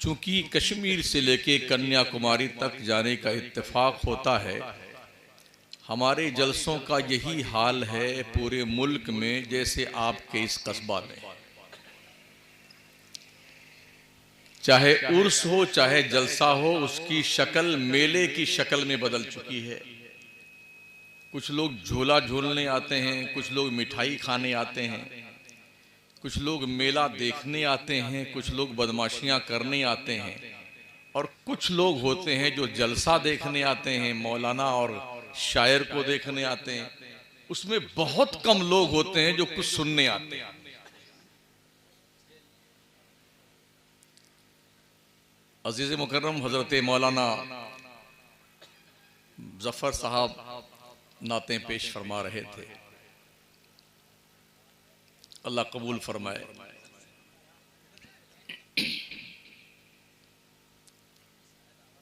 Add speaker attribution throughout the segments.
Speaker 1: चूंकि कश्मीर से लेके कन्याकुमारी तक जाने का इत्तेफाक होता है, हमारे जलसों का यही हाल है पूरे मुल्क में, जैसे आपके इस कस्बा में। चाहे उर्स हो चाहे जलसा हो, उसकी शक्ल मेले की शक्ल में बदल चुकी है। कुछ लोग झूला झूलने आते हैं, कुछ लोग मिठाई खाने आते हैं, कुछ लोग मेला देखने आते हैं, कुछ लोग बदमाशियां करने आते हैं, और कुछ लोग होते हैं जो जलसा देखने आते हैं, मौलाना और शायर को देखने आते हैं। उसमें बहुत कम लोग होते हैं जो कुछ सुनने आते हैं। अजीज मुकर्रम हजरत मौलाना जफर साहब नाते पेश फरमा रहे थे, अल्लाह कबूल फरमाए।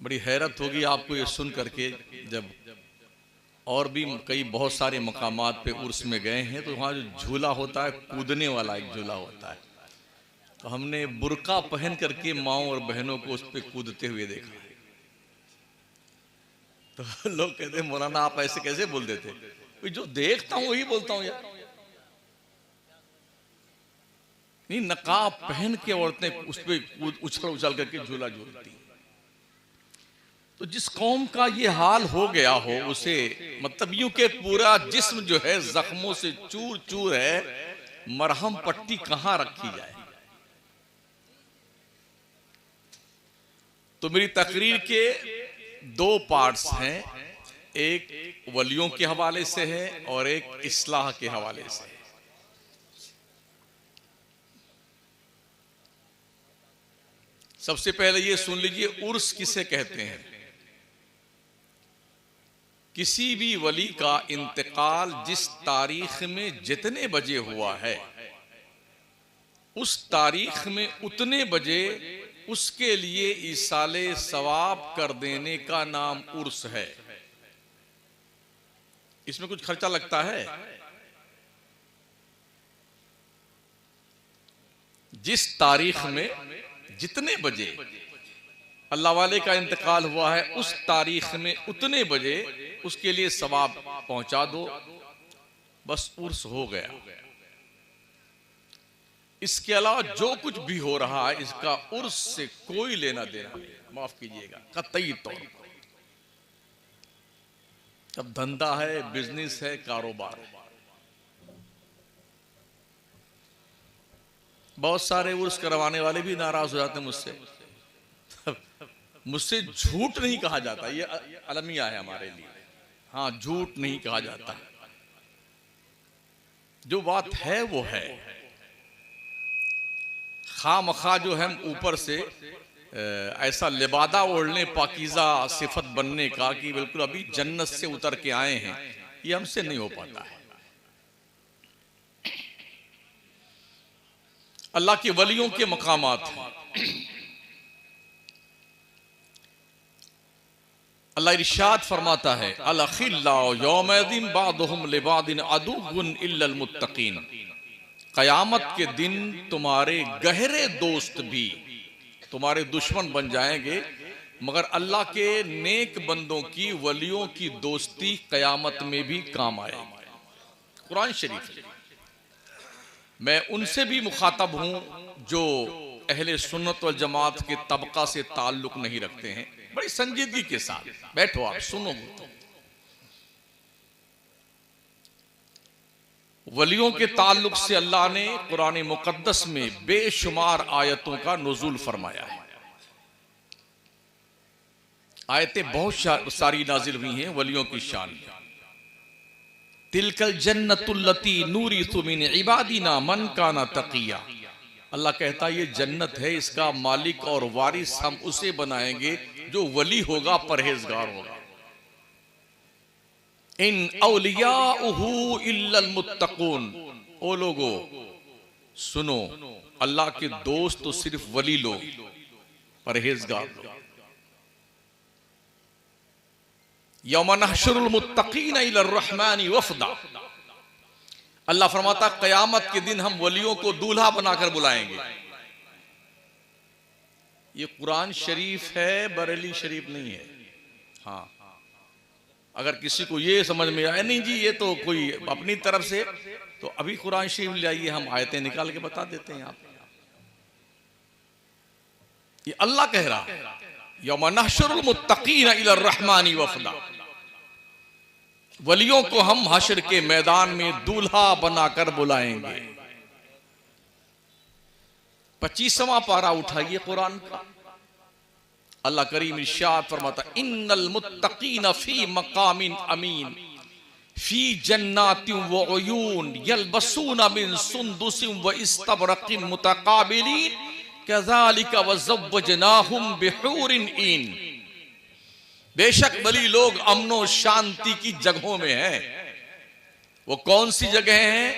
Speaker 1: बड़ी हैरत होगी आपको ये सुन करके, जब और भी कई बहुत सारे मकामात पे उर्स में गए हैं तो वहाँ जो झूला होता है, कूदने वाला एक झूला होता है, तो हमने बुर्का पहन करके माओ और बहनों को उस पर कूदते हुए देखा। तो लोग कहते हैं मौलाना आप ऐसे कैसे बोल देते? जो देखता हूँ वही बोलता हूँ यार। नहीं, नकाब पहन के औरतें उस पर उछल उछल करके झूला झूलती। तो जिस कौम का ये हाल हो गया हो, उसे मतलब यूं के पूरा जिस्म जो है जख्मों से चूर चूर है, मरहम पट्टी कहां रखी जाए। तो मेरी तकरीर के दो पार्ट्स हैं, एक वलियों के हवाले से है और एक इस्लाह के हवाले से है। सबसे पहले ये सुन लीजिए, उर्स किसे कहते हैं। किसी भी वली का इंतकाल जिस तारीख में जितने बजे हुआ है, उस तारीख में उतने बजे उसके लिए ईसाले सवाब कर देने का नाम उर्स है। इसमें कुछ खर्चा लगता है? जिस तारीख में जितने बजे अल्लाह वाले का इंतकाल हुआ है, उस तारीख में उतने बजे उसके लिए सवाब पहुंचा दो, बस उर्स हो गया। इसके अलावा जो कुछ भी हो रहा है, इसका उर्स से कोई लेना देना नहीं, माफ कीजिएगा, कतई तौर पर। अब धंधा है, बिजनेस है, कारोबार है। बहुत सारे उर्स करवाने वाले भी नाराज हो जाते हैं मुझसे। मुझसे झूठ नहीं कहा जाता, ये अलमिया है हमारे लिए। हाँ, झूठ नहीं कहा जाता, जो बात है वो है। खामखा जो हम ऊपर से ऐसा लिबादा ओढ़ने, पाकीज़ा सिफत बनने का कि बिल्कुल अभी जन्नत से उतर के आए हैं, ये हमसे नहीं हो पाता है। अल्लाह के वलियों के मकामात हैं। अल्लाह इरशाद फरमाता है, अल-अखिल्लाउ यौमइदिन बादुहुम लिबादिन अदुव्वुन इल्लल मुत्तकीन। क़यामत के दिन तुम्हारे गहरे दोस्त भी तुम्हारे दुश्मन बन जाएंगे, मगर अल्लाह के नेक बंदों की, वलियों की दोस्ती क़यामत में भी काम आएगी। कुरान शरीफ। मैं उनसे भी मुखातब हूं जो अहले सुन्नत वल जमात के तबका से ताल्लुक नहीं रखते हैं। बड़ी संजीदगी के साथ बैठो, आप सुनो। वलियों के ताल्लुक से अल्लाह ने कुरान मुकद्दस में बेशुमार आयतों का नुज़ूल फरमाया है। आयतें बहुत सारी नाजिल हुई हैं वलियों की शान में। तिलकल जन्नतुल्लती नूरिसु मिन इबादिना मन काना तकिया। अल्लाह कहता है ये जन्नत है, इसका मालिक और वारिस हम उसे बनाएंगे जो वली होगा, परहेजगार होगा। इन औलियाउहु इल्लल मुत्तकून। ओ लोगो सुनो, अल्लाह के दोस्त तो सिर्फ वली लोग, परहेजगार लोग। यौमा नहशुरुल मुत्तकीन इलर रहमानी वफदा। अल्लाह फरमाता क़यामत के दिन हम वलियों को दूल्हा बनाकर बुलाएंगे। ये कुरान शरीफ है, बरेली शरीफ नहीं है। हाँ, अगर किसी को ये समझ में आए नहीं जी ये तो कोई अपनी तरफ से, तो अभी कुरान शरीफ ले आइए, हम आयतें निकाल के बता देते हैं आप। ये अल्लाह कह रहा है, यौम नहशुरुल मुत्तकीन इलर रहमानी वफदा, वलियों को हम हश्र के मैदान में दूल्हा बनाकर बुलाएंगे। 25वां पारा उठाइए कुरान का, अल्लाह करीम इरशाद फरमाता, इन्नल मुत्तकीन फी मकामिन अमीन फी जन्नातिन व उयून यल्बसूना मिन सुंदुसिन व इस्तबरकिन मुतकाबिलीन कज़ालिका व ज़व्वजनाहुम बिहूरिन ईन। बेशक वली लोग अमनो शांति की जगहों में हैं। वो कौन सी जगह हैं?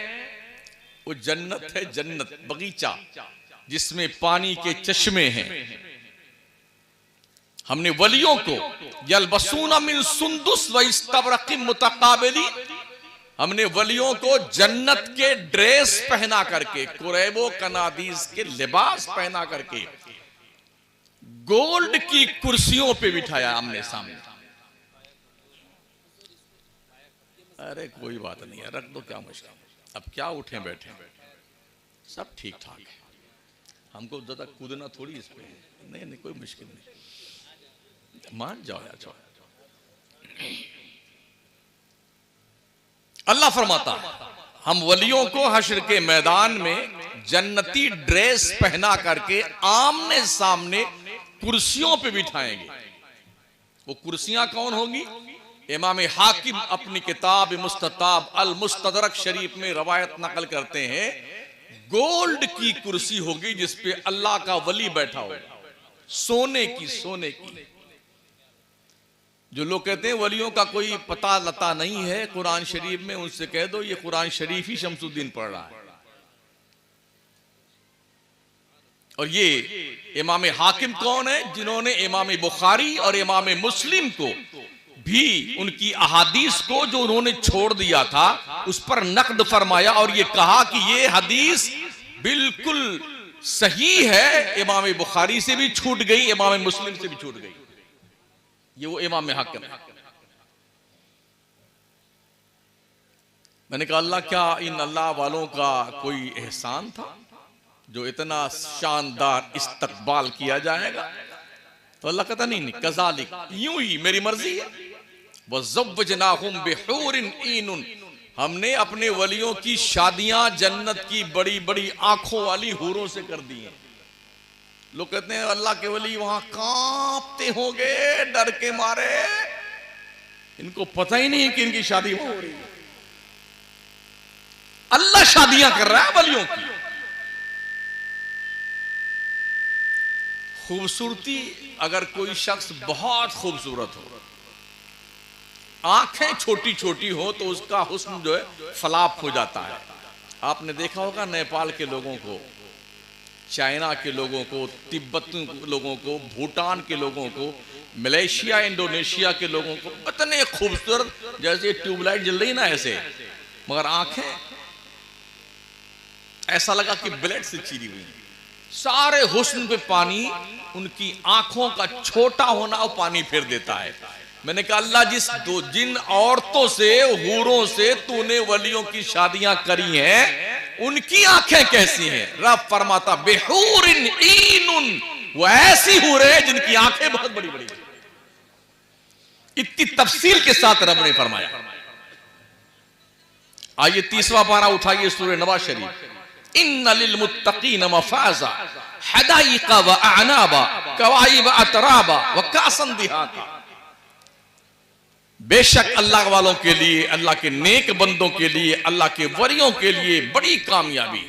Speaker 1: वो जन्नत है, जन्नत बगीचा जिसमें पानी के चश्मे हैं। हमने वलियों को यल्बसूना मिन सुंदुस व इस्तबरकिन मुतकाबिली, हमने वलियों को जन्नत के ड्रेस पहना करके, कुरैबो कनादीस के लिबास पहना करके, गोल्ड की कुर्सियों पे बिठाया आमने सामने। अरे कोई बात नहीं है, रख दो, क्या मुश्किल, अब क्या उठे बैठे, सब ठीक ठाक है। हमको ज्यादा कूदना थोड़ी इस पे, नहीं कोई मुश्किल नहीं, मान जाओ यार। जाओ। अल्लाह फरमाता हम वलियों को हश्र के मैदान में जन्नती ड्रेस पहना करके आमने सामने कुर्सियों पे बिठाएंगे। वो कुर्सियां कौन होगी? इमाम हाकिम अपनी किताब मुस्तताब अल मुस्तदरक शरीफ में रवायत नकल करते हैं, गोल्ड की कुर्सी होगी जिसपे अल्लाह का वली बैठा होगा, सोने की। जो लोग कहते हैं वलियों का कोई पता लता नहीं है कुरान शरीफ में, उनसे कह दो ये कुरान शरीफ ही शमसुद्दीन पढ़ रहा है। और ये इमाम हाकिम कौन है? जिन्होंने इमाम बुखारी और इमाम मुस्लिम को भी उनकी अहादीस को जो उन्होंने छोड़ दिया था उस पर नक्द फरमाया और ये कहा कि ये हदीस बिल्कुल सही है, इमाम बुखारी से भी छूट गई, इमाम मुस्लिम से भी छूट गई। ये वो इमाम हाकिम है। मैंने कहा अल्लाह, क्या इन अल्लाह वालों का कोई एहसान था जो इतना शानदार इस्तकबाल किया जाएगा? तो अल्लाह कहता नहीं, कज़ालिक, यूं ही मेरी मर्जी है। वज़व्वजनाहुम बिहूरिन ईनुन, हमने अपने वलियों की शादियां जन्नत की बड़ी बड़ी आंखों वाली हूरों से कर दी हैं। लोग कहते हैं अल्लाह के वली वहां कांपते होंगे डर के मारे, इनको पता ही नहीं कि इनकी शादी हो रही है। अल्लाह शादियां कर रहा है वलियों की। खूबसूरती, अगर कोई शख्स बहुत खूबसूरत हो, आंखें छोटी छोटी हो, तो उसका हुस्न जो है फलाप हो जाता है। आपने देखा होगा नेपाल के लोगों को, चाइना के लोगों को, तिब्बत के लोगों को, भूटान के लोगों को, मलेशिया इंडोनेशिया के लोगों को, इतने खूबसूरत जैसे ट्यूबलाइट जल रही ना ऐसे, मगर आंखें ऐसा लगा कि ब्लेड से चीरी हुई। सारे हुस्न पे पानी, उनकी आंखों का छोटा होना और पानी फेर देता है। मैंने कहा अल्लाह, जिन औरतों से, हूरों से तूने वलियों की शादियां करी हैं, उनकी आंखें कैसी हैं? रब फरमाता बिहूरिन ईनुन, वो ऐसी हूरें जिनकी आंखें बहुत बड़ी बड़ी। इतनी तफसील के साथ रब ने फरमाया। आइए 30वां पारा उठाइए सूरह नबा शरीफ। इन्ना लिल मुत्तकीन मफाजा हदाइका व अनाबा कवाइब अतराबा व कासन दिहाका। बेशक अल्लाह वालों के लिए, अल्लाह के नेक बंदों के लिए, अल्लाह के वरियों के लिए बड़ी कामयाबी।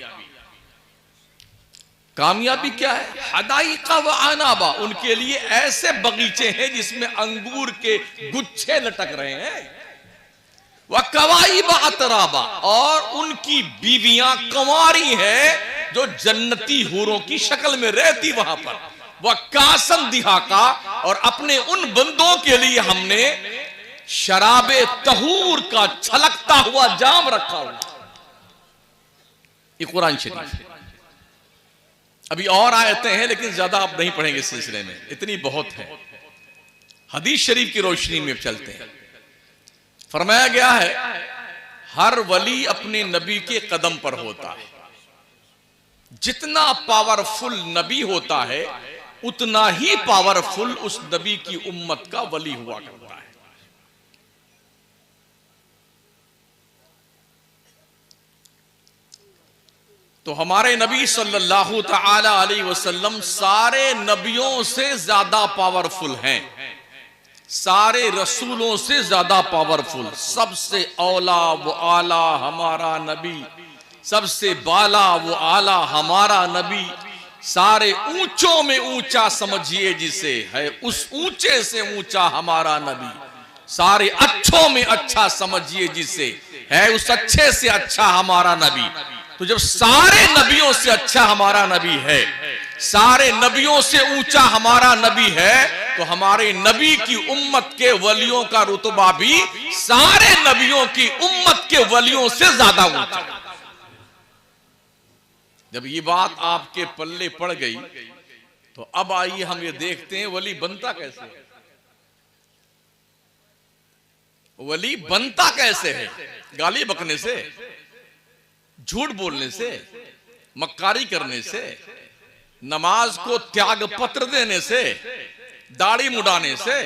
Speaker 1: कामयाबी क्या है? हदाइका व अनाबा, उनके लिए ऐसे बगीचे हैं जिसमें अंगूर के गुच्छे लटक रहे हैं। वह कवाइब अतराबा, और उनकी बीवियां कंवारी हैं जो जन्नती हूरों की शक्ल में रहती वहां पर। वह कासन दिहाका, और अपने उन बंदों के लिए हमने शराबे तहूर का छलकता हुआ जाम रखा हुआ। ये कुरान शरीफ। अभी और आयतें हैं लेकिन ज्यादा आप नहीं पढ़ेंगे इस सिलसिले में, इतनी बहुत है। हदीस शरीफ की रोशनी में चलते हैं। फरमाया गया है हर वली अपने नबी के कदम पर होता है। जितना पावरफुल नबी होता है उतना ही पावरफुल उस नबी की उम्मत का वली हुआ करता है। तो हमारे नबी सल्लल्लाहु तआला अलैहि वसल्लम सारे नबियों से ज्यादा पावरफुल हैं, सारे रसूलों से ज्यादा पावरफुल। सबसे औला वो आला हमारा नबी, सबसे बाला वो आला हमारा नबी। सारे ऊंचों में ऊंचा समझिए जिसे है, उस ऊंचे से ऊंचा हमारा नबी। सारे अच्छों में अच्छा समझिए जिसे है, उस अच्छे से अच्छा हमारा नबी। तो जब सारे नबियों से अच्छा हमारा नबी है, सारे नबियों से ऊंचा हमारा नबी है, तो हमारे नबी की उम्मत के वलियों का रुतबा भी सारे नबियों की उम्मत के वलियों से ज्यादा ऊंचा। जब ये बात आपके पल्ले पड़ गई तो अब आइए हम ये देखते हैं वली बनता कैसे है। वली बनता कैसे है? गाली बकने से, झूठ बोलने से, मक्कारी करने से, नमाज को त्याग पत्र देने से, दाढ़ी मुड़ाने से,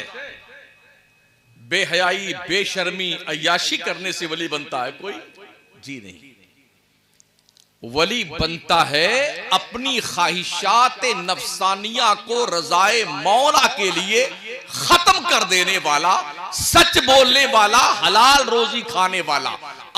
Speaker 1: बेहयाई बेशर्मी अय्याशी करने से वली बनता है कोई? जी नहीं। वली बनता है अपनी ख्वाहिशात नफ्सानिया को रजाए मौला के लिए खत्म कर देने वाला, सच बोलने वाला, हलाल रोजी खाने वाला,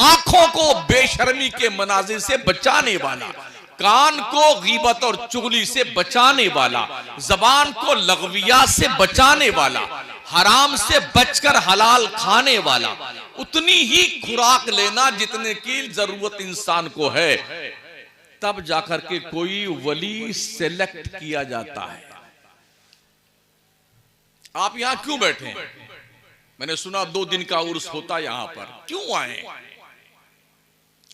Speaker 1: आंखों को बेशर्मी के मनाजिर से बचाने वाला, कान को गीबत और चुगली से बचाने वाला, जबान को लगविया से बचाने वाला, हराम से बचकर हलाल खाने वाला, उतनी ही खुराक लेना जितने की जरूरत इंसान को है, तब जाकर के कोई वली सेलेक्ट किया जाता है। आप यहां क्यों बैठे हैं? मैंने सुना 2 दिन का उर्स होता है यहां पर, क्यों आए?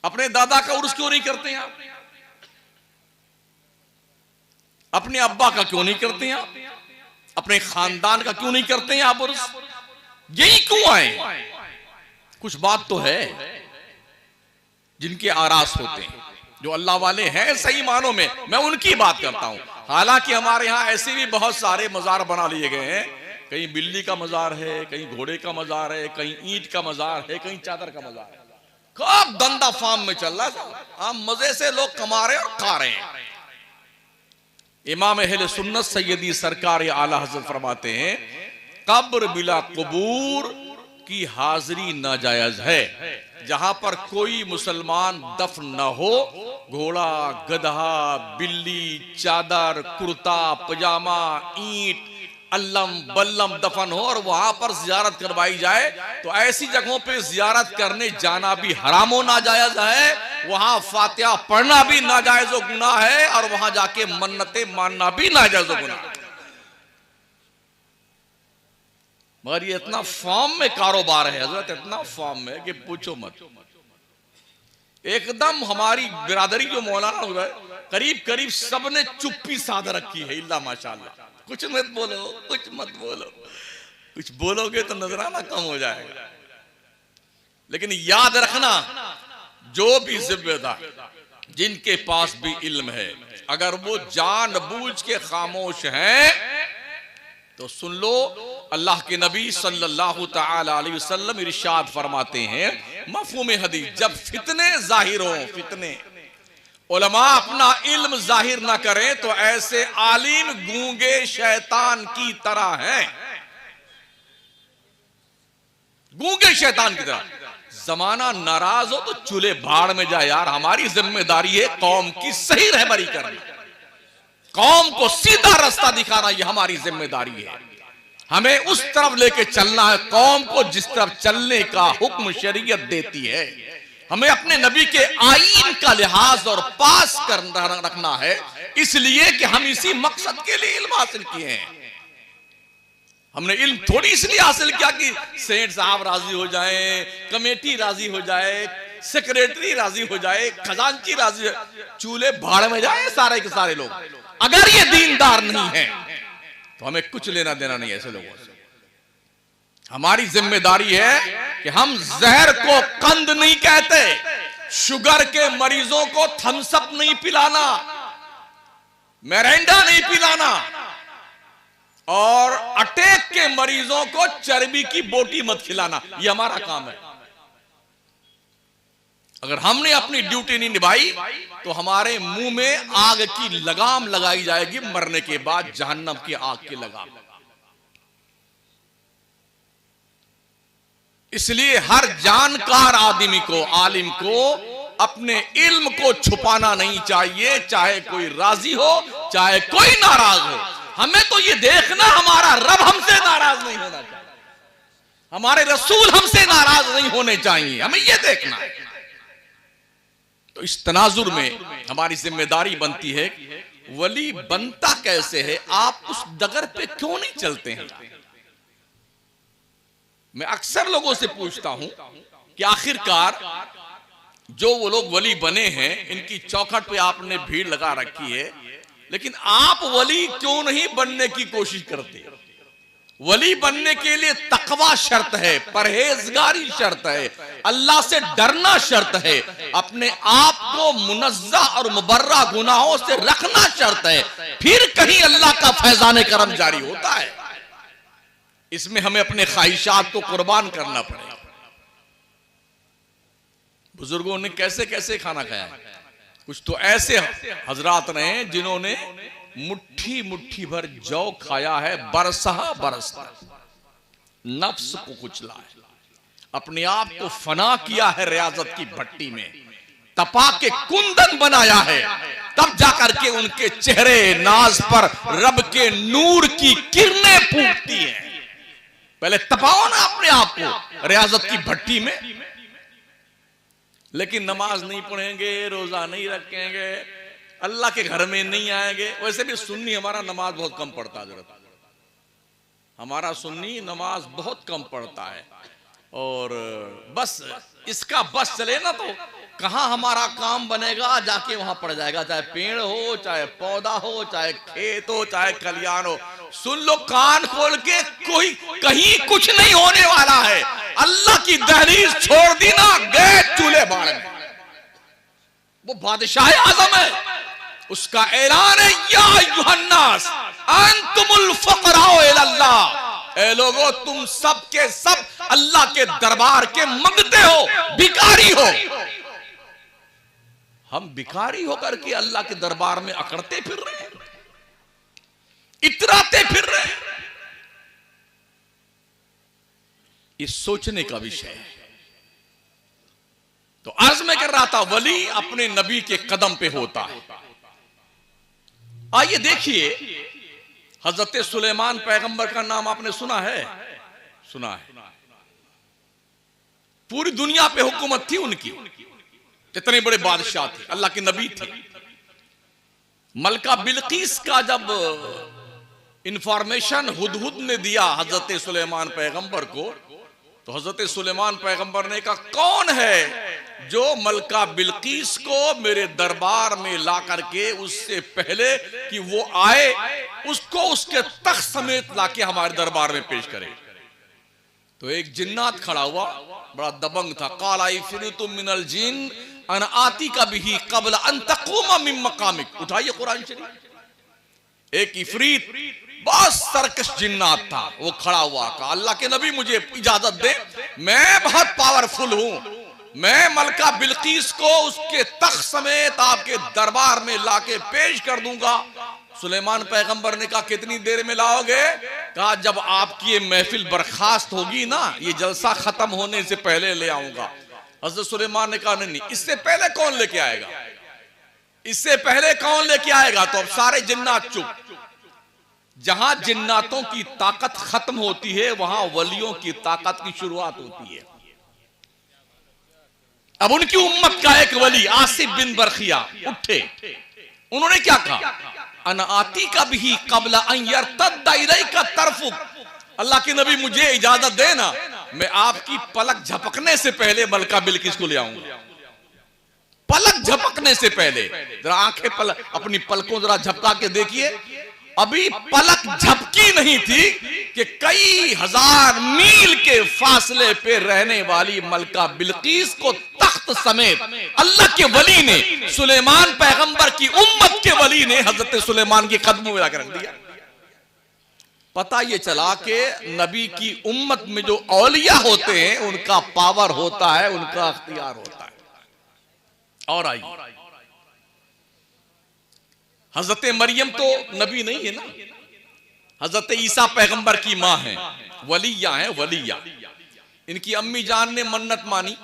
Speaker 1: अपने दादा का उर्स क्यों नहीं करते हैं आप? अपने अब्बा का क्यों नहीं करते हैं आप? अपने खानदान का क्यों नहीं करते हैं आप उर्स? यही क्यों आए? कुछ बात तो है जिनके आरास होते हैं, जो अल्लाह वाले हैं सही मानों में, मैं उनकी बात करता हूं। हालांकि हमारे यहां ऐसे भी बहुत सारे मजार बना लिए गए हैं, कहीं बिल्ली का मजार है, कहीं घोड़े का मजार है, कहीं ईंट का मजार है, कहीं चादर का मजार है। कब धंधा फार्म में चल रहा है, हम मजे से लोग कमा रहे और खा रहे हैं। इमाम अहले सुन्नत सैयदी सरकार आला हज़रत फरमाते हैं कब्र बिला कबूर की हाजिरी नाजायज है। जहां पर कोई मुसलमान दफन न हो, घोड़ा, गधा, बिल्ली, चादर, कुर्ता, पजामा, ईंट, अल्लम बल्लम दफन हो और वहां पर जियारत करवाई जाए, तो ऐसी जगहों पे जियारत करने जाना भी हराम हो नाजायज है। वहां फातिहा पढ़ना भी नाजायज व गुनाह है, और वहां जाके मन्नतें मानना भी नाजायज व गुनाह है। मगर ये इतना फॉर्म में कारोबार है हजरत, इतना फॉर्म में कि पूछो मत। एकदम हमारी बिरादरी जो मौलाना हुआ है, करीब करीब सबने चुप्पी साध रखी है, इल्ला माशाल्लाह। कुछ मत बोलो, कुछ मत बोलो, कुछ बोलोगे तो नजराना कम हो जाएगा। लेकिन याद रखना, जो भी जिम्मेदार जिनके पास भी इल्म है, अगर वो जानबूझ के खामोश हैं तो सुन लो, अल्लाह के नबी सल्लल्लाहु तआला अलैहि वसल्लम इरशाद फरमाते हैं मफ़हूम हदीस, जब फितने जाहिर हो, फितने, उलमा अपना इल्म जाहिर ना करें तो ऐसे आलिम गूंगे शैतान की तरह हैं, गूंगे शैतान की तरह। जमाना नाराज हो तो चूल्हे भाड़ में जाए यार, हमारी जिम्मेदारी है कौम की सही रहबरी करनी, कौम को सीधा रास्ता दिखाना, यह हमारी जिम्मेदारी है। हमें उस तरफ लेके चलना है, कौम को जिस तरफ चलने का हुक्म शरीयत देती है। हमें अपने नबी के आईन का लिहाज और पास कर रखना है, इसलिए कि हम इसी मकसद के लिए इल्म हासिल किए हैं। हमने इल्म थोड़ी इसलिए हासिल किया कि सेठ साहब राजी हो जाएं, कमेटी राजी हो जाए, सेक्रेटरी राजी हो जाए, खजांची राजी हो, चूल्हे भाड़ में जाए सारे के सारे लोग। अगर ये दीनदार नहीं है तो हमें कुछ लेना देना नहीं ऐसे लोगों से। हमारी जिम्मेदारी है कि हम जहर को कंद नहीं कहते, शुगर के मरीजों को थम्सअप नहीं पिलाना, मिरिंडा नहीं पिलाना, और अटैक के मरीजों को चर्बी की बोटी मत खिलाना। यह हमारा काम है। अगर हमने अपनी ड्यूटी नहीं निभाई तो हमारे मुंह में आग की लगाम लगाई जाएगी, मरने के बाद जहन्नम की आग की लगाम। इसलिए हर जानकार आदमी को, आलिम को अपने इल्म को छुपाना नहीं चाहिए, चाहे कोई राजी हो चाहे कोई नाराज हो। हमें तो ये देखना हमारा रब हमसे नाराज नहीं होना चाहिए, हमारे रसूल हमसे नाराज नहीं होने चाहिए, हमें ये देखना है। तो इस तनाजुर में हमारी जिम्मेदारी बनती है वली बनता कैसे है, आप उस डगर पे क्यों नहीं चलते हैं। मैं अक्सर लोगों से पूछता हूं कि आखिरकार जो वो लोग वली बने हैं, इनकी चौखट पे आपने भीड़ लगा रखी है, लेकिन आप वली क्यों नहीं बनने की कोशिश करते। वली बनने के लिए तकवा शर्त है, परहेजगारी शर्त है, अल्लाह से डरना शर्त है, अपने आप को मुनज़्ज़ा और मुबर्रा गुनाहों से रखना शर्त है, फिर कहीं अल्लाह का फैज़ान करम जारी होता है। इसमें हमें अपने ख्वाहिशात को कुर्बान करना पड़ेगा। बुजुर्गों ने कैसे कैसे खाना खाया है। कुछ तो ऐसे हजरात रहे जिन्होंने मुट्ठी मुट्ठी भर जौ खाया है, बरसहा बरस नफ्स को कुचला है, अपने आप को फना किया है रियाजत की भट्टी में, तपा के कुंदन बनाया है, तब जाकर के उनके चेहरे नाज पर रब के नूर की किरणें फूटती हैं। पहले तपाओ ना अपने आप को रियाजत की भट्टी में। लेकिन नमाज नहीं पढ़ेंगे, रोजा नहीं रखेंगे, अल्लाह के घर में नहीं आएंगे। वैसे भी सुन्नी हमारा नमाज बहुत कम पढ़ता है, हमारा सुन्नी नमाज बहुत कम पढ़ता है, और बस इसका बस चले ना तो कहां हमारा काम बनेगा, जाके वहां पड़ जाएगा, चाहे पेड़ हो, चाहे पौधा हो, चाहे खेत हो, चाहे खलियान हो। सुन लो कान खोल के, कोई कहीं कुछ नहीं होने वाला है। अल्लाह की दहलीज छोड़ दी ना, गए चूल्हे बाढ़ में। वो बादशाह आजम है, उसका ऐलान है, या अय्युहन्नास अंतुमुल फक़राउ इलल्लाह, ए लोगो तुम सब के सब अल्लाह के दरबार के मंगते हो, भिखारी हो। हम भिखारी होकर के अल्लाह के दरबार में अकड़ते फिर रहे हैं, इतराते फिर रहे हैं। ये सोचने का विषय है। तो अर्ज में कर रहा था, वली अपने नबी के कदम पे होता है। आइए देखिए, हजरत सुलेमान पैगंबर का नाम आपने सुना है? सुना है। पूरी दुनिया पे हुकूमत थी उनकी, कितने बड़े बादशाह थे, अल्लाह के नबी थे। मलका बिल्कीस का जब इंफॉर्मेशन हुदहुद ने दिया हजरत सुलेमान पैगंबर को, तो हजरत सुलेमान पैगंबर ने कहा, कौन है जो मलका बिल्कीस को मेरे दरबार में ला करके उससे पहले कि वो आए उसको उसके तख्त समेत लाके हमारे दरबार में पेश करे। तो एक जिन्नात खड़ा हुआ, बड़ा दबंग था। काला इफ्रीतुम मिनल जिन अन आती का भी कबल अन तक़ूम मिन मकामिक। उठाइए कुरान शरीफ। एक इफरीत बहुत सर्कस जिन्नात था, वो खड़ा हुआ, कहा अल्लाह के नबी मुझे इजाजत दे, मैं बहुत पावरफुल हूं, मैं मलका बिल्कीस को उसके तख्त समेत आपके दरबार में लाके पेश कर दूंगा। सुलेमान पैगंबर ने कहा, कितनी देर में लाओगे? कहा, जब आपकी ये महफिल बर्खास्त होगी ना, ये जलसा खत्म होने से पहले ले आऊंगा। हज़रत सुलेमान ने कहा, नहीं, इससे पहले कौन लेके आएगा, इससे पहले कौन लेके आएगा? तो अब सारे जिन्नात चुप। जहां जिन्नातों की ताकत खत्म होती है, वहां वलियों की ताकत की शुरुआत होती है। अब उनकी उम्मत का एक वली आसिफ बिन बरखिया उठे, उन्होंने क्या कहा, अन आती का भी कबल अन यरतद्दा इलैका तरफुक। अल्लाह के नबी मुझे इजाजत देना, मैं आपकी पलक झपकने से पहले मलका बिल्किस को ले आऊंगा। पलक झपकने से पहले, जरा आंखें अपनी पलकों जरा झपका के देखिए, अभी पलक झपकी नहीं थी कि कई हजार मील के फासले पे रहने वाली मलका बिल्कीस को तख्त समेत अल्लाह के वली ने, सुलेमान पैगंबर की उम्मत के वली ने हजरत सुलेमान के कदमों में लाकर रख दिया। पता ये चला कि नबी की उम्मत में जो औलिया होते हैं उनका पावर होता है, उनका अख्तियार होता है। और आई हजरत मरियम तो नबी नहीं है ना, हजरत ईसा पैगंबर की मां है, वलिया है, वलिया। इनकी अम्मी जान ने मन्नत मानी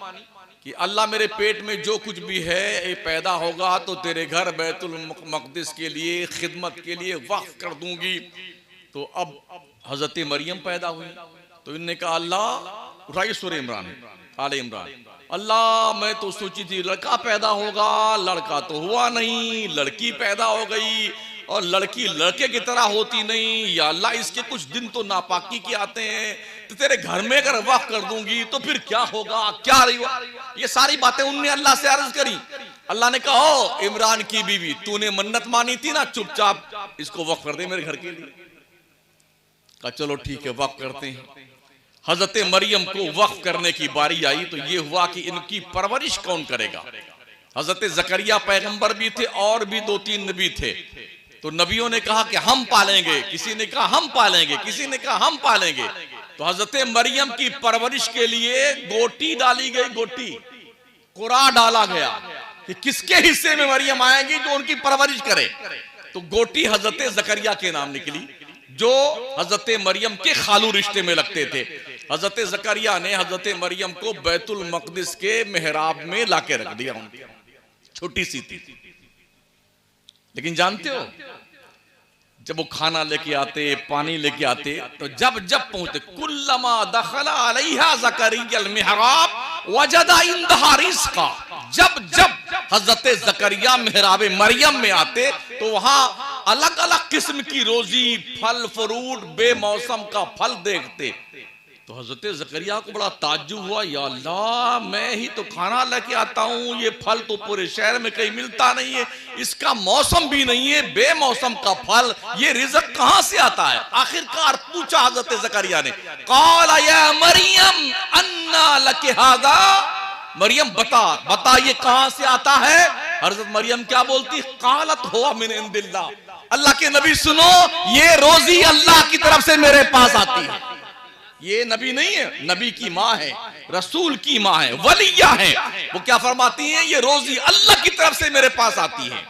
Speaker 1: कि अल्लाह मेरे पेट में जो कुछ भी है ये पैदा होगा तो तेरे घर बैतुल मक़दिस के लिए खिदमत के लिए वक्फ कर दूंगी। तो अब हजरत मरियम पैदा हुई तो इनने कहा अल्लाह, उठाइए सूरह इमरान, आले इमरान, अल्लाह मैं तो सोची थी लड़का पैदा होगा, लड़का तो हुआ नहीं, लड़की पैदा हो गई और लड़की लड़के की तरह होती नहीं, या अल्लाह इसके कुछ दिन तो नापाकी के आते हैं, तो तेरे घर में अगर वक्फ कर दूंगी तो फिर क्या होगा, क्या रही। ये सारी बातें उनने अल्लाह से अर्ज करी। अल्लाह ने कहा ओ इमरान की बीवी, तूने मन्नत मानी थी ना, चुपचाप इसको वक्फ कर दे मेरे घर के लिए। कहा चलो ठीक है वक्फ करते हैं। हजरत मरियम को वक्फ करने की बारी आई तो ये हुआ कि इनकी परवरिश कौन करेगा। हजरत जकरिया पैगंबर भी थे और भी 2-3 नबी थे। तो नबियों ने कहा कि हम पालेंगे, किसी ने कहा हम पालेंगे, किसी ने कहा हम पालेंगे। तो हजरत मरियम की परवरिश के लिए गोटी डाली गई, गोटी कुरा डाला गया कि किसके हिस्से में मरियम आएगी जो उनकी परवरिश करे। तो गोटी हजरत जकरिया के नाम निकली जो हजरत मरियम के खालू रिश्ते में लगते थे। हजरत जकरिया ने हजरत मरियम को बैतुल मक़दिस के मेहराब में लाके रख दिया। उनकी छोटी सी थी, लेकिन जानते हो जब वो खाना लेके आते, पानी लेके आते, तो जब जब पहुंचते, कुल्लमा दखला अलैहा ज़करिया अल मिहराब वजदा इंदहा रिज़्क़ा, जब जब हजरत जकरिया मेहराब मरियम में आते तो वहां अलग अलग किस्म की रोजी, फल फ्रूट, बेमौसम का फल देखते। तो हजरत जकरिया को बड़ा ताज्जुब हुआ, या अल्लाह मैं ही तो खाना लेके आता हूँ, ये फल तो पूरे शहर में कहीं मिलता नहीं है, इसका मौसम भी नहीं है, बेमौसम का फल, ये रिज़्क़ कहाँ से आता है। आखिरकार पूछा हजरत जकरिया ने, क़ाल या मरियम अन्ना लकी हाज़ा, मरियम बता ये कहाँ से आता है। हजरत मरियम क्या बोलती, क़ालत हुवा मिन इंदिल्लाह, अल्लाह के नबी सुनो, ये रोजी अल्लाह की तरफ से मेरे पास आती है। ये नबी नहीं है, नबी की माँ है, रसूल की माँ है, वलिया है। वो क्या फरमाती हैं, ये रोजी अल्लाह की तरफ से मेरे पास आती है।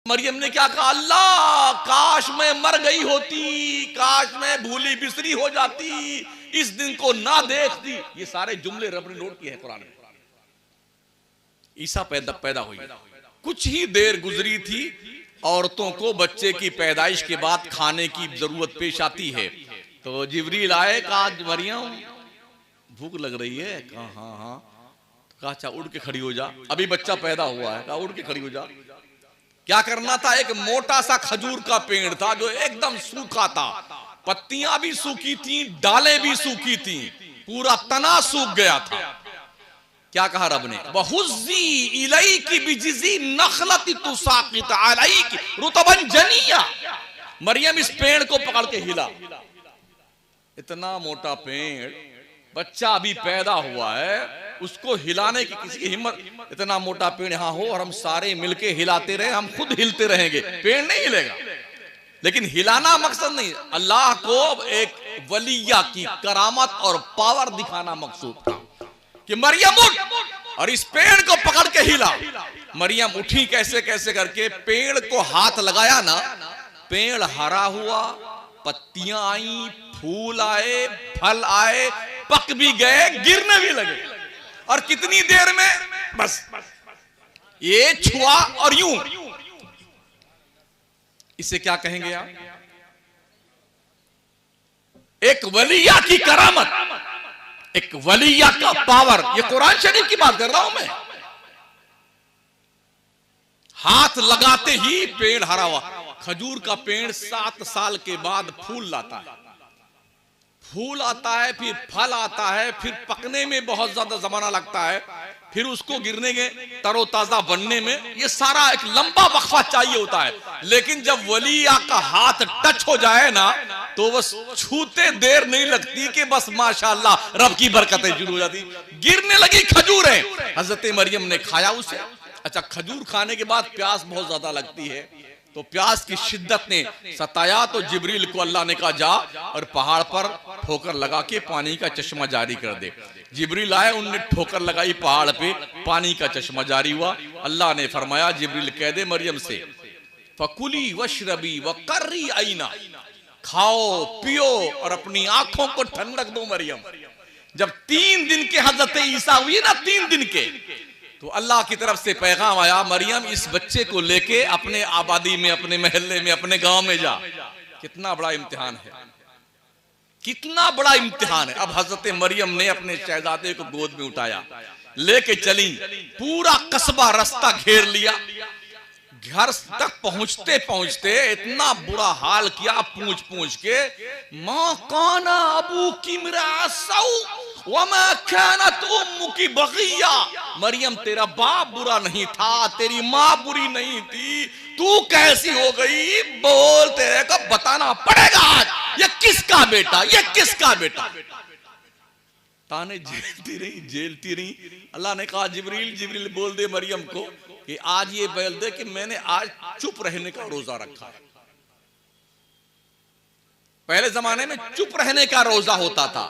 Speaker 1: मरियम ने क्या कहा, अल्लाह काश मैं मर गई होती, काश मैं भूली बिसरी हो जाती, इस दिन को ना देखती। ये सारे जुमले रब ने नोट किए हैं कुरान में। ईसा पैदा हुई, कुछ ही देर गुजरी थी, औरतों को बच्चे की पैदाइश के बाद खाने की जरूरत पेश आती है। तो जिब्रील आए, कहा मरियम भूख लग रही है? कहा हाँ हाँ। कहा अच्छा उड़ के खड़ी हो जा, अभी बच्चा पैदा हुआ है। कहा उड़ के खड़ी हो जा। क्या करना था, एक मोटा सा खजूर का पेड़ था जो एकदम सूखा था, पत्तियां भी सूखी थी, डालें भी सूखी थी, पूरा तना सूख गया था। क्या कहा रब ने, वहुज़्ज़ी इलैकी बिजिज़ी नख़लति तुसाक़ित अलैकी रुतबन जनिया। मरियम इस पेड़ को पकड़ के हिला, इतना मोटा पेड़, बच्चा अभी पैदा हुआ है, उसको हिलाने की किसी की हिम्मत। इतना मोटा पेड़ यहां हो और हम सारे मिलके हिलाते रहे, हम खुद हिलते रहेंगे, पेड़ नहीं हिलेगा। लेकिन हिलाना मकसद नहीं, अल्लाह को एक वलिया की करामत और पावर दिखाना मकसूद था कि मरियम उठ, और इस पेड़ को पकड़ के हिला। मरियम उठी कैसे कैसे करके, पेड़ को हाथ लगाया ना, पेड़ हरा हुआ, पत्तियां आई, फूल आए, फल आए, पक भी गए, गिरने भी लगे। और कितनी देर में, बस ये छुआ और यूं। इसे क्या कहेंगे आप, एक वलिया की करामत, एक वलिया का पावर। ये कुरान शरीफ की बात कर रहा हूं मैं। हाथ लगाते ही पेड़ हरा हुआ। खजूर का पेड़ 7 साल के बाद फूल लाता है, फूल आता है, फिर फल आता है, फिर पकने में बहुत ज्यादा जमाना लगता है, फिर उसको गिरने के तरोताजा बनने में ये सारा एक लंबा वक्फा चाहिए होता है। लेकिन जब वलिया का हाथ टच हो जाए ना, तो बस छूते देर नहीं लगती कि बस माशाल्लाह रब की बरकतें शुरू हो जाती। गिरने लगी खजूरें, हजरत मरियम ने खाया उसे। अच्छा, खजूर खाने के बाद प्यास बहुत ज्यादा लगती है, तो प्यास की शिद्दत ने सताया, तो जिब्रील को अल्लाह ने कहा जा और पहाड़ पर ठोकर लगा के पानी का चश्मा जारी कर दे। जिब्रील आए, उनने ठोकर लगाई पहाड़ पे, पानी का चश्मा जारी हुआ। अल्लाह ने फरमाया, जिब्रील कह दे मरियम से, फकुली वशरबी वकर्री आईना, खाओ पियो और अपनी आंखों को ठंडक दो मरियम। जब 3 दिन के हजरत ईसा हुई ना, 3 दिन के, तो अल्लाह की तरफ से पैगाम आया, मरियम इस बच्चे को लेके अपने आबादी में, अपने मोहल्ले में, अपने गांव में जा। कितना बड़ा इम्तिहान है, कितना बड़ा इम्तिहान है। अब हजरत मरियम ने अपने शहजादे को गोद में उठाया, लेके चली, पूरा कस्बा रास्ता घेर लिया। घर तक पहुंचते पहुंचते इतना बुरा हाल किया, पूछ पूछ के, मां काना अबू की मिरा सऊ वमा कानत उम्मुकी बगिया। मरियम तेरा बाप बुरा नहीं था, तेरी माँ बुरी नहीं थी, तू कैसी हो गई? बोल, तेरे को बताना पड़ेगा आज, ये किसका बेटा, ये किसका बेटा? ताने झेलती रही। अल्लाह ने कहा, जिब्रील बोल दे मरियम को कि आज ये बोल दे कि मैंने आज चुप रहने का रोजा रखा है। पहले जमाने में चुप रहने का रोजा होता था,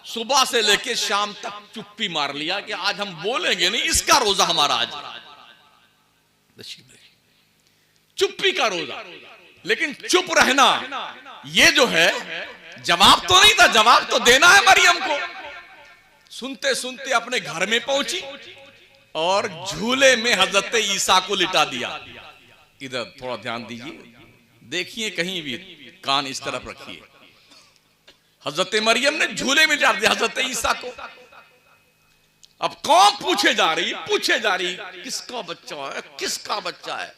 Speaker 1: सुबह से लेके शाम तक चुप्पी मार लिया कि आज हम बोलेंगे नहीं, इसका रोजा हमारा आज, चुप्पी का रोजा। लेकिन चुप रहना ये जो है, जवाब तो नहीं था, जवाब तो देना है मरियम को। सुनते सुनते अपने घर में पहुंची और झूले में हजरत ईसा को लिटा दिया। इधर थोड़ा ध्यान दीजिए, देखिए कहीं भी, कान इस तरफ रखिए। हजरत मरियम ने झूले में डाल दिया हजरत ईसा को। अब कौन पूछे जा रही, किसका बच्चा है, किसका बच्चा है?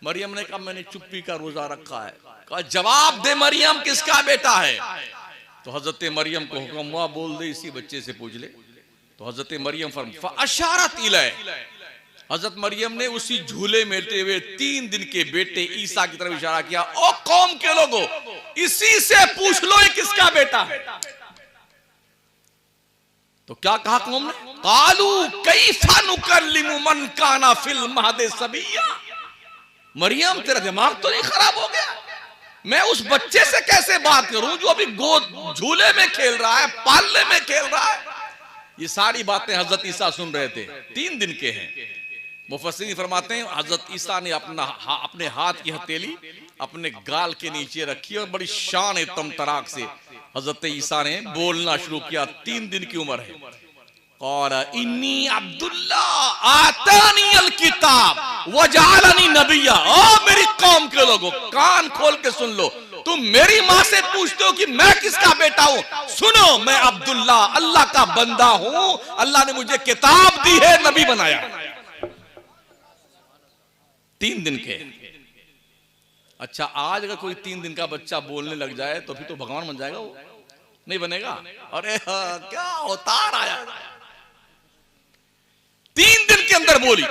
Speaker 1: मरियम ने कहा, मैंने चुप्पी का रोजा रखा है। कहा, जवाब दे मरियम, किसका बेटा है? तो हजरत मरियम को हुक्म हुआ, बोल दे इसी बच्चे से पूछ ले। तो हजरत मरियम फअशारत इलै, हजरत मरियम ने उसी झूले में लेटे हुए 3 दिन के बेटे ईसा की तरफ इशारा किया, ओ कौम के लोगों, इसी से पूछ लो ये किसका बेटा है। तो क्या कहा कौम ने? कालू कैफा नुकल्लिमु मन काना फिल महदि सबिया। मरियम तेरा दिमाग तो नहीं खराब हो गया? मैं उस बच्चे से कैसे बात करूं जो अभी गोद झूले में खेल रहा है, पालने में खेल रहा है? ये सारी बातें हजरत ईसा सुन रहे थे, 3 दिन के हैं। मुफस्सिरीन फरमाते हैं हजरत ईसा ने अपने हाथ की हथेली अपने गाल के नीचे रखी और बड़ी शान तमतराक से हजरत ईसा ने बोलना शुरू किया। 3 दिन की उम्र है। और इन्नी अब्दुल्ला आतानी अल किताब वजालनी नबिया। ओ मेरी कौम के लोगों, कान खोल के सुन लो। तुम मेरी माँ से पूछते हो कि मैं किसका बेटा हूं, सुनो, मैं अब्दुल्ला अल्लाह का बंदा हूं। अल्लाह ने मुझे किताब दी है, नबी बनाया। 3 दिन के। अच्छा, आज अगर कोई 3 दिन का बच्चा बोलने लग जाए तो फिर तो भगवान बन जाएगा, वो नहीं बनेगा। अरे क्या उतार आया। 3 दिन के अंदर बोली।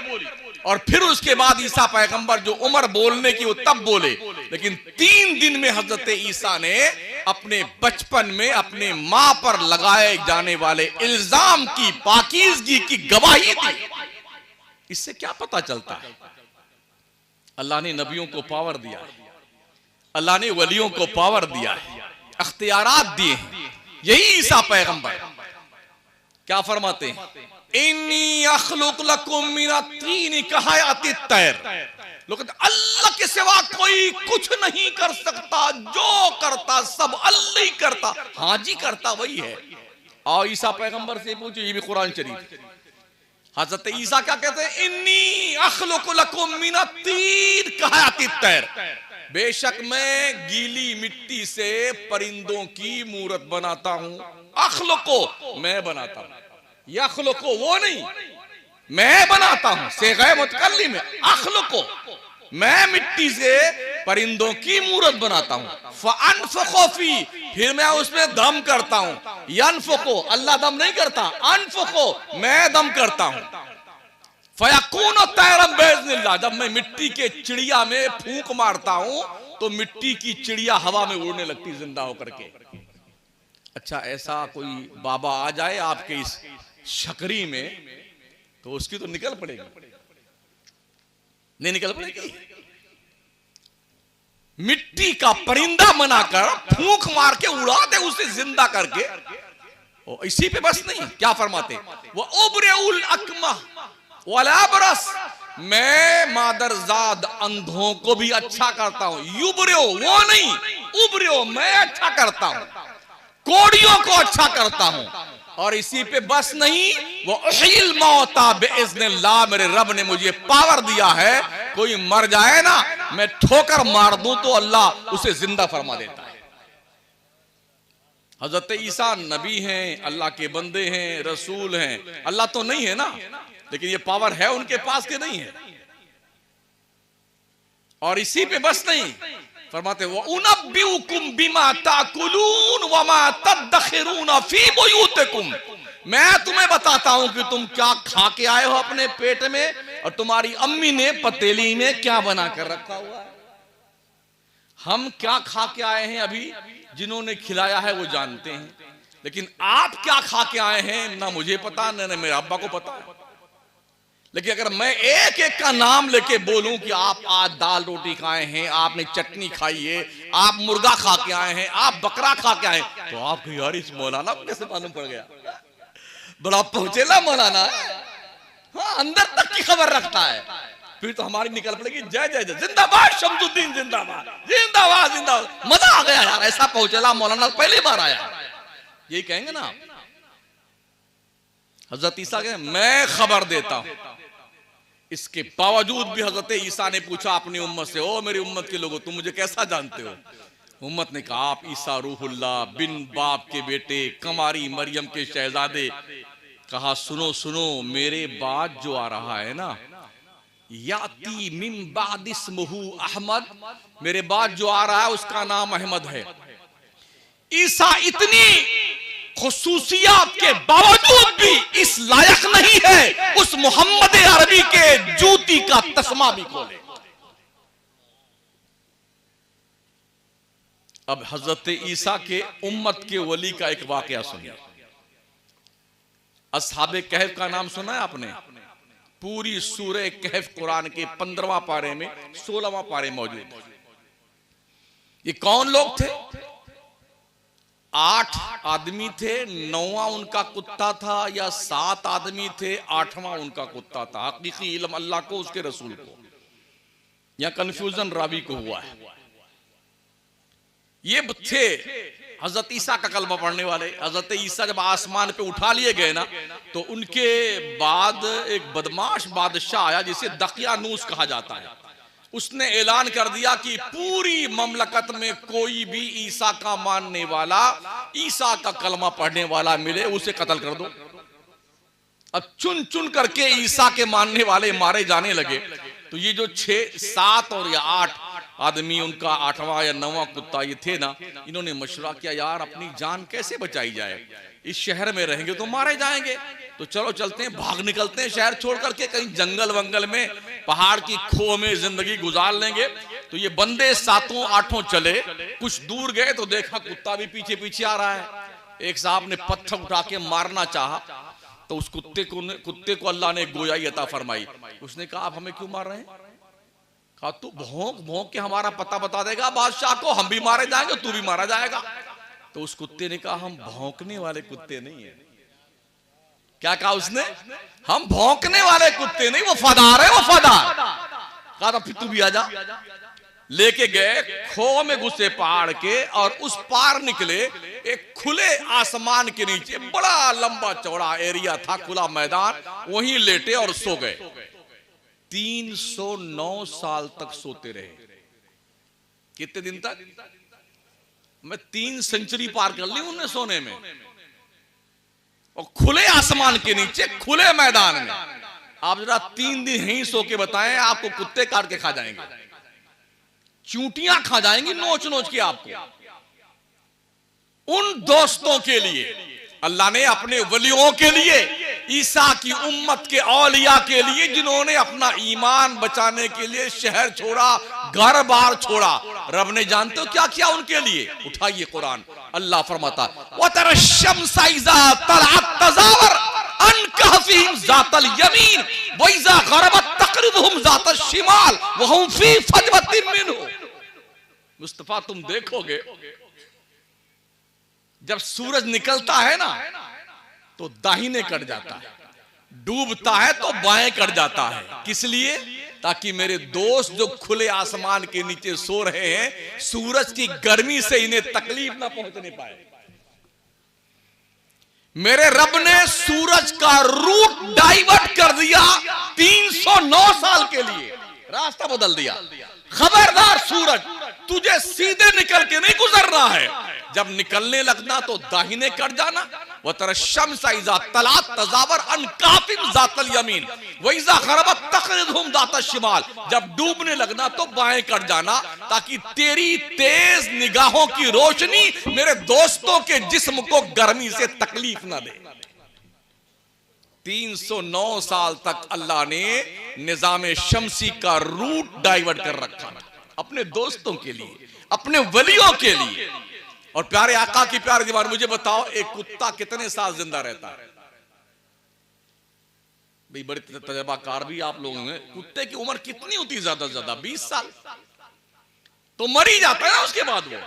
Speaker 1: और फिर उसके बाद ईसा पैगंबर जो उम्र बोलने की वो तब बोले, लेकिन 3 दिन में हजरत ईसा ने अपने बचपन में अपने मां पर लगाए जाने वाले इल्जाम की पाकीज़गी की गवाही दी। इससे क्या पता चलता है? अल्लाह ने नबियों को पावर दिया है, अल्लाह ने वलियों को पावर दिया है, अख्तियारात दिए हैं। यही ईसा पैगंबर क्या फरमाते हैं? इन्नी अखलुक लकुम मिनत्तीन कहायाति तैर। लोग अल्लाह के सिवा कोई कुछ नहीं कर सकता, जो करता सब अल्लाह ही करता। हाँ जी, करता वही है। और ईसा पैगंबर से पूछो, ये भी कुरान शरीफ। हजरत ईसा क्या कहते हैं? इन्नी अखलुक लकुम मिनत्तीन कहायाति तैर। बेशक मैं गीली मिट्टी से परिंदों की मूरत बनाता हूं। अखलुको, मैं बनाता हूं। यखलुको वो नहीं, मैं बनाता हूं। सेग़े मुतकल्लिम में अखलुको, मैं मिट्टी से परिंदों की मूरत बनाता हूं। फ़अनफ़ुख़ु फ़ी, फिर मैं उसमें दम करता हूं। यनफ़ुख़ु, अल्लाह दम नहीं करता, अनफ़ुख़ु, मैं दम करता हूं। फ़यकूनु तैरन बिइज़्निल्लाह, जब मैं मिट्टी के चिड़िया में फूंक मारता हूं तो मिट्टी की चिड़िया हवा में उड़ने लगती जिंदा होकर के। अच्छा, ऐसा कोई बाबा आ जाए आपके इस शकरी में तो उसकी तो निकल पड़ेगी, नहीं निकल पड़ेगी। मिट्टी का परिंदा बनाकर फूंक मार के उड़ा दे उसे जिंदा करके। और इसी पे बस नहीं, क्या फरमाते? वह उबरेउल अकमा वल अबरस, मैं मादरजाद अंधों को भी अच्छा करता हूं। युबरेओ वो नहीं, उबरेओ मैं अच्छा करता हूं, कोड़ियों को अच्छा करता हूं। और इसी पे बस नहीं, वो उहिल मौता बिइज़्निल्लाह, मेरे रब ने मुझे पावर दिया है, कोई मर जाए ना, मैं ठोकर मार दूं तो अल्लाह उसे जिंदा फरमा देता है। हजरत ईसा नबी हैं, अल्लाह के बंदे हैं, रसूल हैं। अल्लाह तो नहीं है ना, लेकिन ये पावर है उनके पास के नहीं है। और इसी पे बस नहीं, फरमाते वो उनब्बिउकुम बिमा ताकुलून व मा तदखिरून फी बुयूतिकुम, मैं तुम्हें बताता हूं कि तुम क्या खा के आए हो अपने पेट में और तुम्हारी अम्मी ने पतेली में क्या बना कर रखा हुआ है। हम क्या खा के आए हैं अभी जिन्होंने खिलाया है वो जानते हैं, लेकिन आप क्या खा के आए हैं ना मुझे पता, ना मेरे अब्बा को पता है। लेकिन अगर मैं एक एक का नाम लेके बोलूं कि आप आज दाल रोटी खाए हैं, आपने चटनी खाई है, आप मुर्गा खा के आए हैं, आप बकरा खा के आए हैं, तो आपको यार इस मौलाना को कैसे मालूम पड़ गया? बड़ा पहुंचेला मौलाना है, हाँ, अंदर तक की खबर रखता है। फिर तो हमारी निकल पड़ेगी जय जय जय, जिंदाबाद शमसुद्दीन, जिंदाबाद जिंदाबाद जिंदाबाद। मजा आ गया यार, ऐसा पहुंचेला मौलाना पहली बार आया। यही कहेंगे ना हजरत ईसा के, मैं खबर देता हूं। इसके बावजूद भी हजरत ईसा ने पूछा अपनी उम्मत से, ओ मेरी उम्मत के लोगों, तुम मुझे कैसा जानते हो? उम्मत ने कहा, आप ईसा रूहुल्लाह बिन बाप के बेटे, कमारी मरियम के शहजादे। कहा, सुनो सुनो, मेरे बाद जो आ रहा है ना, याती मिन बाद इस्मुहु अहमद, मेरे बाद जो आ रहा है उसका नाम अहमद है। ईसा इतनी खुसूसियात के बावजूद भी इस लायक नहीं है उस मोहम्मद अरबी के जूती का तस्मा भी खोले। अब हजरत ईसा के उम्मत के वली का एक वाकया सुनिए। अस्हाबे कहफ का नाम सुना है आपने? पूरी सूरह कहफ कुरान के 15वां पारे में 16वां पारे मौजूद है। ये कौन लोग थे? 8 आदमी थे, 9वां उनका कुत्ता था, या 7 आदमी थे, 8वां उनका कुत्ता था। हकीकी इल्म अल्लाह को, उसके रसूल को। यहां कंफ्यूजन रावी को हुआ है। ये थे हजरत ईसा का कलमा पढ़ने वाले। हजरत ईसा जब आसमान पे उठा लिए गए ना, तो उनके बाद एक बदमाश बादशाह आया जिसे दकियानूस कहा जाता है। उसने ऐलान कर दिया कि पूरी ममलकत में कोई भी ईसा का मानने वाला, ईसा का कलमा पढ़ने वाला मिले, उसे कत्ल कर दो। अब चुन चुन करके ईसा के मानने वाले मारे जाने लगे। तो ये जो 6, 7 और या 8 आदमी, उनका 8वां या 9वां कुत्ता ये थे ना, इन्होंने मशवरा किया, यार अपनी जान कैसे बचाई जाए, इस शहर में रहेंगे तो मारे जाएंगे, तो चलो चलते हैं, भाग निकलते हैं शहर छोड़ करके, कहीं जंगल वंगल में, पहाड़ की खो में जिंदगी गुजार लेंगे। तो ये बंदे 7 8 चले। कुछ दूर गए तो देखा कुत्ता भी पीछे पीछे आ रहा है। एक साहब ने पत्थर उठा के मारना चाहा, तो उस कुत्ते को अल्लाह ने गोयाई अता फरमाई। उसने कहा, आप हमें क्यों मार रहे हैं? कहा, तू भौंक भौंक के हमारा पता बता देगा बादशाह को, हम भी मारे जाएंगे, तू भी मारा जाएगा। तो उस कुत्ते ने कहा, हम भौंकने वाले कुत्ते नहीं है। क्या कहा उसने? हम भौंकने वाले कुत्ते नहीं, वफादार है, वफादार। कहा, तो फिर तू भी आजा। लेके गए, खो में घुसे पहाड़ के, और उस पार निकले एक खुले आसमान के नीचे बड़ा लंबा चौड़ा एरिया था, खुला मैदान, वहीं लेटे और सो गए। 309 साल तक सोते रहे। कितने दिन तक? मैं 3 सेंचुरी पार कर ली उन्हें सोने में, और खुले आसमान के नीचे, खुले मैदान में। आप जरा 3 दिन यहीं सो के बताएं, आपको कुत्ते काट के खा जाएंगे, चूंटियां खा जाएंगी नोच नोच के आपको। उन दोस्तों के लिए अल्लाह ने, अपने वलियों के लिए, ईसा की उम्मत के औलिया के लिए, जिन्होंने अपना ईमान बचाने के लिए शहर छोड़ा, घर बार छोड़ा, रब ने जानते हो क्या किया उनके लिए? उठाइए कुरान, अल्लाह फरमाता, वतरशम्सा इज़ा तलअत तज़ावर अन कहफिहिम ज़ातल यमीन व इज़ा गरबत तक़रिदुहुम ज़ातल शिमाल व हुम फी फजवतिन मिन्हु। मुस्तफा, तुम देखोगे जब सूरज निकलता है ना, तो दाहिने कट जाता है, डूबता है तो बाएं कट जाता है। किस लिए? ताकि मेरे दोस्त जो खुले आसमान के नीचे सो रहे हैं, सूरज की गर्मी से इन्हें तकलीफ ना पहुंचने पाए। मेरे रब ने सूरज का रूट डाइवर्ट कर दिया 309 साल के लिए, रास्ता बदल दिया। खबरदार सूरज, तुझे सीधे निकल के नहीं गुजर रहा है, जब निकलने लगना तो दाहिने कट जाना। वह तरशम्सा इज़ा तलअत तज़ावर अन कहफिहिम ज़ातल यमीन व इज़ा गरबत तक़रिदुहुम ज़ातल शिमाल, जब डूबने लगना तो बाएं कट जाना, ताकि तेरी तेज निगाहों की रोशनी मेरे दोस्तों के जिस्म को गर्मी से तकलीफ ना दे। 309 साल तक अल्लाह ने निजाम शमसी का रूट डाइवर्ट कर रखा था, अपने दोस्तों के लिए, अपने वलियों के लिए। और प्यारे आका की प्यारी दीवार, मुझे बताओ, एक कुत्ता कितने साल जिंदा रहता है? भाई बड़े तजर्बाकार भी आप लोगों में, कुत्ते की उम्र कितनी होती है? ज्यादा से ज्यादा 20 साल, तो मर ही जाता है ना उसके बाद वो।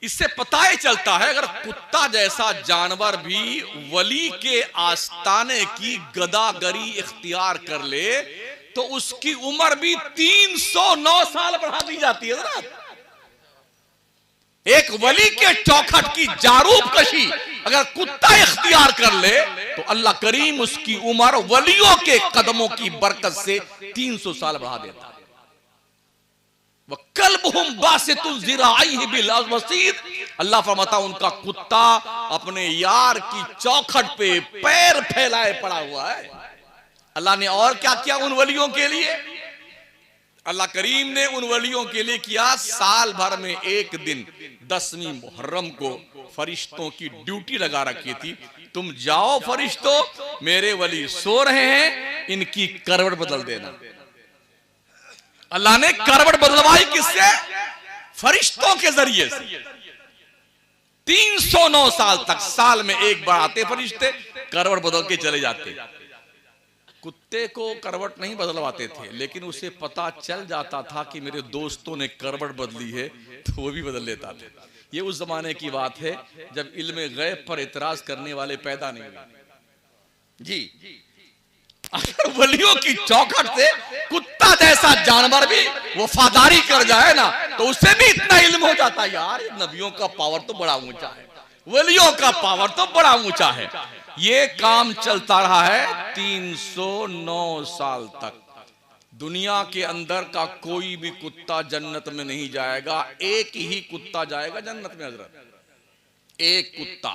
Speaker 1: इससे पता ही चलता है, अगर कुत्ता जैसा जानवर भी वली के आस्ताने की गदागरी इख्तियार कर ले, तो उसकी उम्र भी 309 साल बढ़ा दी जाती है ना। एक वली के चौखट की जारूब कशी अगर कुत्ता इख्तियार कर ले, तो अल्लाह करीम उसकी उम्र वलियों के कदमों की बरकत से 300 साल बढ़ा देता है। वह कल्बुहुम बासितुन ज़िराइहि बिल वसीद, अल्लाह फरमाता, उनका कुत्ता अपने यार की चौखट पे पैर फैलाए पड़ा हुआ है। अल्लाह ने और क्या किया उन वलियों के लिए? अल्लाह करीम ने उन वलियों के लिए किया, साल भर में एक दिन 10वीं मुहर्रम को फरिश्तों की ड्यूटी लगा रखी थी। तुम जाओ फरिश्तों, मेरे वली सो रहे हैं, इनकी करवट बदल देना। अल्लाह ने करवट बदलवाई किससे? फरिश्तों के जरिए से। 309 साल तक साल में एक बार आते फरिश्ते, करवट बदल के चले जाते। कुत्ते को करवट नहीं बदलवाते थे, लेकिन उसे पता चल जाता था कि मेरे दोस्तों ने करवट बदली है, तो वो भी बदल लेता था। ये उस जमाने की बात है जब इल्म गैब पर इतराज करने वाले पैदा नहीं हुए जी। अगर वलियों की चौखट से कुत्ता जैसा जानवर भी वफादारी कर जाए ना तो उससे भी इतना इल्म हो जाता है, यार नबियों का पावर तो बड़ा ऊंचा है, वलियों का पावर तो बड़ा ऊंचा है। ये काम चलता रहा है 309 साल तक। दुनिया के अंदर का कोई भी कुत्ता जन्नत में नहीं जाएगा, एक ही कुत्ता जाएगा जन्नत में हजरत, एक कुत्ता,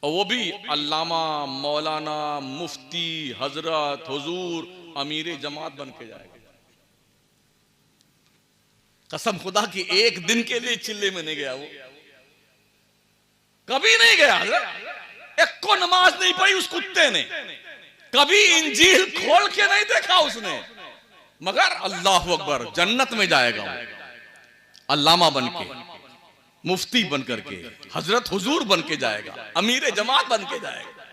Speaker 1: और वो भी अल्लामा, मौलाना, मुफ्ती, हजरत, हुजूर, अमीर जमात बन के जाएगा। कसम खुदा की एक दिन के लिए चिल्ले में नहीं गया, वो कभी नहीं गया हजरत। एक को नमाज नहीं पढ़ी उस कुत्ते ने, कभी इंजील खोल के नहीं देखा उसने, मगर अल्लाह अकबर जन्नत में जाएगा वो, अल्लामा बन के, मुफ्ती बन करके, हजरत हुजूर बन के जाएगा, अमीर जमात बन के जाएगा।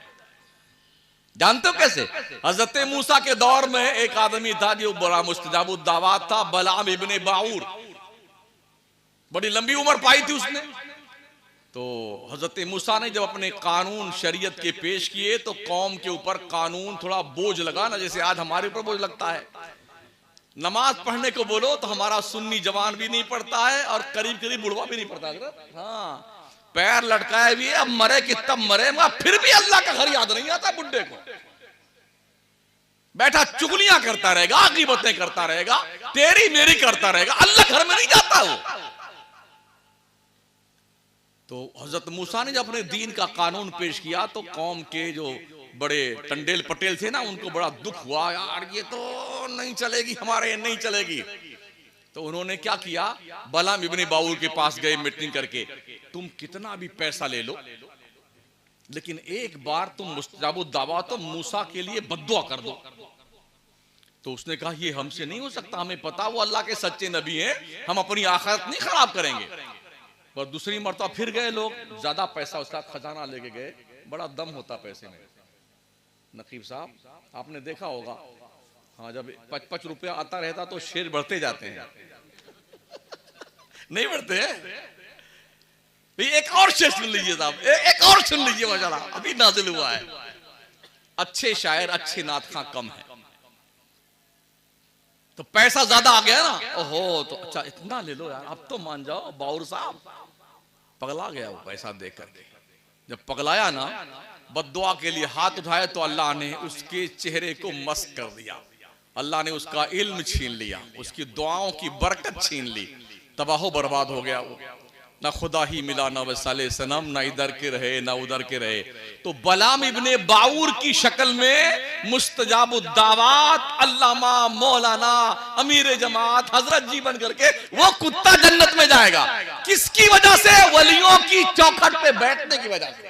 Speaker 1: जानते हो कैसे? हजरत मूसा के दौर में एक आदमी था जो बड़ा मुस्तजाबुद दावात था, बलाम इब्ने बाऊर, बड़ी लंबी उम्र पाई थी उसने। तो हजरत मूसा ने जब अपने कानून शरीयत के पेश किए तो कौम के ऊपर कानून थोड़ा बोझ लगा ना, जैसे आज हमारे ऊपर बोझ लगता है। नमाज पढ़ने को बोलो तो हमारा सुन्नी जवान भी नहीं पढ़ता है और करीब करीब बुढ़वा भी नहीं पढ़ता। हाँ, पैर लटकाए भी है, अब मरे कि तब मरे, फिर भी अल्लाह का घर याद नहीं आता बुढ़े को। बैठा चुगलियां करता रहेगा, गीबतें करता रहेगा, तेरी मेरी करता रहेगा, अल्लाह घर में नहीं जाता वो। तो हजरत मूसा ने जब अपने दीन का कानून पेश किया तो कौम के जो बड़े टंडेल पटेल थे ना, उनको बड़ा दुख हुआ, यार ये तो नहीं चलेगी, हमारे नहीं चलेगी। तो उन्होंने क्या किया, बलाम इब्ने बाऊर के पास गए मीटिंग करके, तुम कितना भी पैसा ले लो लेकिन एक बार तुम मुस्तजाबुद दावा तो मूसा के लिए बद्दुआ कर दो। तो उसने कहा ये हमसे नहीं हो सकता, हमें पता वो अल्लाह के सच्चे नबी हैं, हम अपनी आखिरत नहीं खराब करेंगे। पर दूसरी मरतबा फिर गए लोग, ज्यादा पैसा उसका खजाना लेके गए, बड़ा दम होता पैसे में। नकीब साहब आपने देखा होगा, हाँ, जब 5-5 रुपया आता रहता तो शेर बढ़ते जाते हैं नहीं बढ़ते हैं? एक और शेर सुन लीजिए साहब, एक और सुन लीजिए, माशाल्लाह अभी नाजिल हुआ है। अच्छे शायर अच्छे नात खां कम है, तो पैसा ज्यादा आ गया ना, ओहो तो अच्छा इतना ले लो यार, अब तो मान जाओ। बाउर साहब पगला गया वो पैसा देख करके। जब पगलाया ना, बद्दुआ के लिए हाथ उठाया तो अल्लाह ने उसके चेहरे को मस्क कर दिया, अल्लाह ने उसका इल्म छीन लिया, उसकी दुआओं की बरकत छीन ली, तबाह बर्बाद हो गया वो। ना खुदा ही मिला ना वसाले सनम, ना इधर के रहे ना उधर के रहे। तो बलाम इब्ने बाऊर की शक्ल में मुस्तजाबुद दावात, अल्लामा, मौलाना, अमीर जमात, हजरत जी बन करके वो कुत्ता जन्नत में जाएगा। किसकी वजह से? वलियों की चौखट पे बैठने की वजह से।